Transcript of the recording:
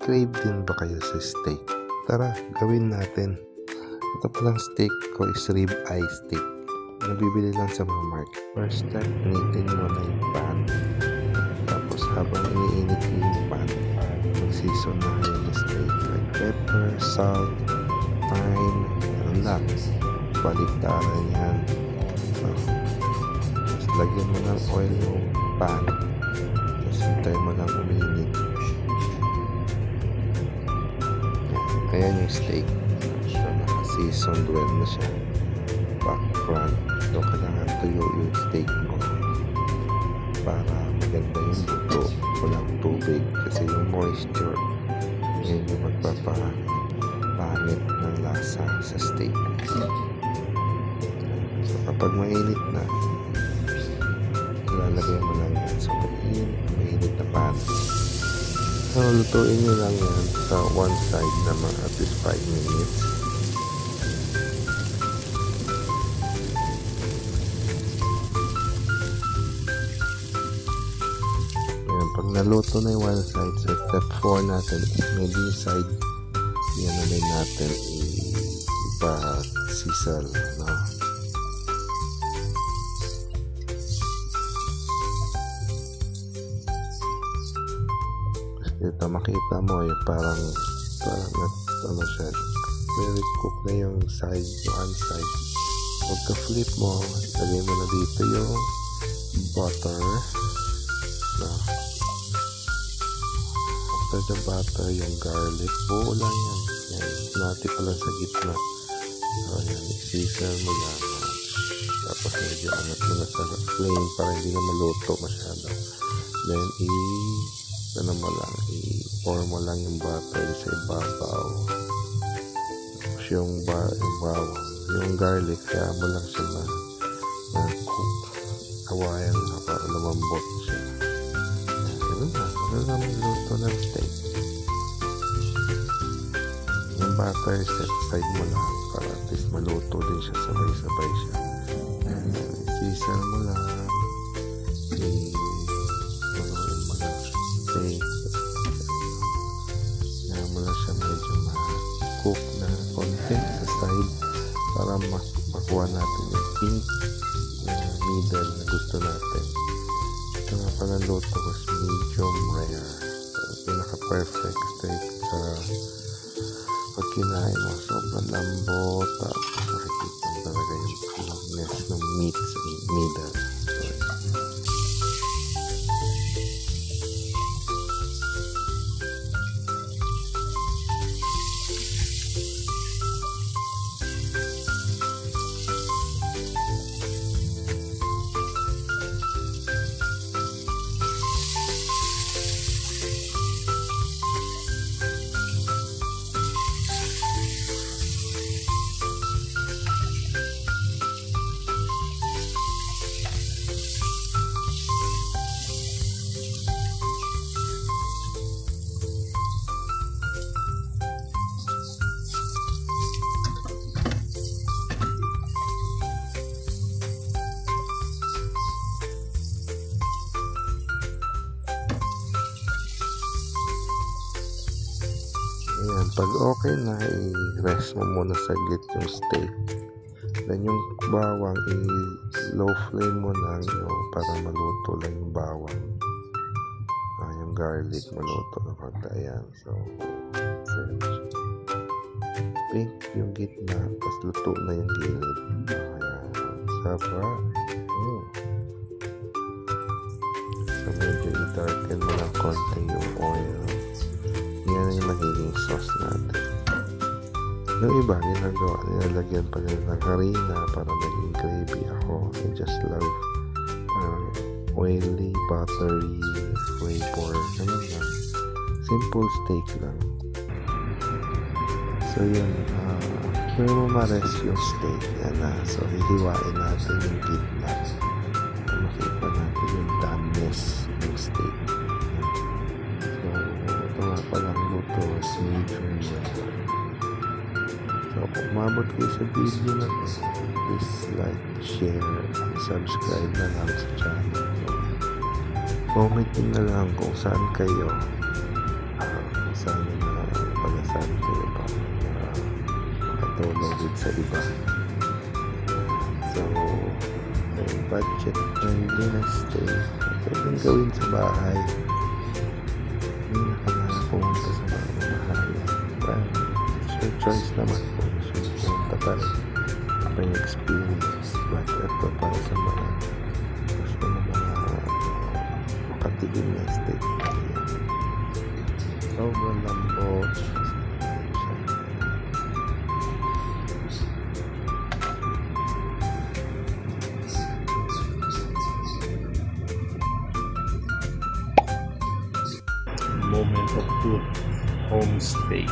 Nagki-crave din ba kayo sa steak? Tara, gawin natin. Ito palang steak ko is rib eye steak. Nabibili lang sa mga market. First step, initin mo na yung pan. Tapos habang iniinit yung pan, mag-season na yung steak. Like pepper, salt, thyme, ano lang. Baliktaran yan. So, tapos lagyan mo ng oil yung pan. Tapos hintay mo lang uminit. Ayan yung steak. So, naka-seasoned well na siya. Back front. So, kailangan tuyo yung steak mo para maganda yung buto. Walang tubig. Kasi yung moisture, yun yung magpapangit ng lasa sa steak. So, kapag mainit na, ilalagay mo lang yan. So, mainit na pan. So, lutuin nyo lang yan sa one side na mga at least 5 minutes. Ayan, pag naluto na yung one side, so step 4 natin is middle side. Yan na rin natin ipa-sisal, no? Ito makita mo yung parang ano siya, very cook na yung side, yung one side. Pagka flip mo, lagay mo na dito yung butter na after the butter yung garlic, buo lang yan, nati pa lang sa gitna. So yan, i-season mo lang, tapos medyo angat mo na sa flame para hindi na maluto masyado. Then ano mo lang, i-pour mo lang yung butter sa ibabaw. Tapos yung garlic, kaya mo lang siya na-cook. Hawayan na para lumambot siya. Ano na maluto ng steak. Yung butter, set aside mo lang para at least maluto din siya, sabay-sabay siya. I-season mo lang. Kaya mo lang siya medyo ma-cook na konti sa side para makuha natin yung pink na middle na gusto natin. Ito nga pala luto ko is medium rare. So, pinaka-perfect steak sa pag kinain mo. Sobrang lambot, tapos nakikita mo talaga yung longness ng meat sa middle. Ayan, pag okay na, i-rest mo muna saglit yung steak. Then yung bawang, i-low flame mo lang yung para maluto lang yung bawang. Yung garlic, maluto na konti. Ayan, so pink yung gitna, tapos luto na yung gilid. Ayan, sarap. So medyo i-darken mo lang konti yung oil. Yan yung magiging sauce natin. Yung iba, nilalagyan pa nila ng harina para maging gravy. Ako, I just love oily, buttery flavor. Ganun lang. Simple steak lang. So yun, after mo ma-rest yung steak, yan na. So hihiwain natin yung gitna. Makita natin yung doneness ng steak. Palang luto is medium well. So kung umabot kayo sa video na ito, please like, share, and subscribe na lang sa channel. Comment na lang kung saan kayo sana na palasabi kayo pa makatulong din sa iba. So budget friendly na stay pwedeng gawin sa bahay. Hindi na kailangan pumunta sa mga mamahayan. Well, it's your choice naman kung gusto mo pumunta pa rin may experience, but ito para sa mga gusto na mga makatilim na steak. Sobrang lambot. Moment of truth, home steak.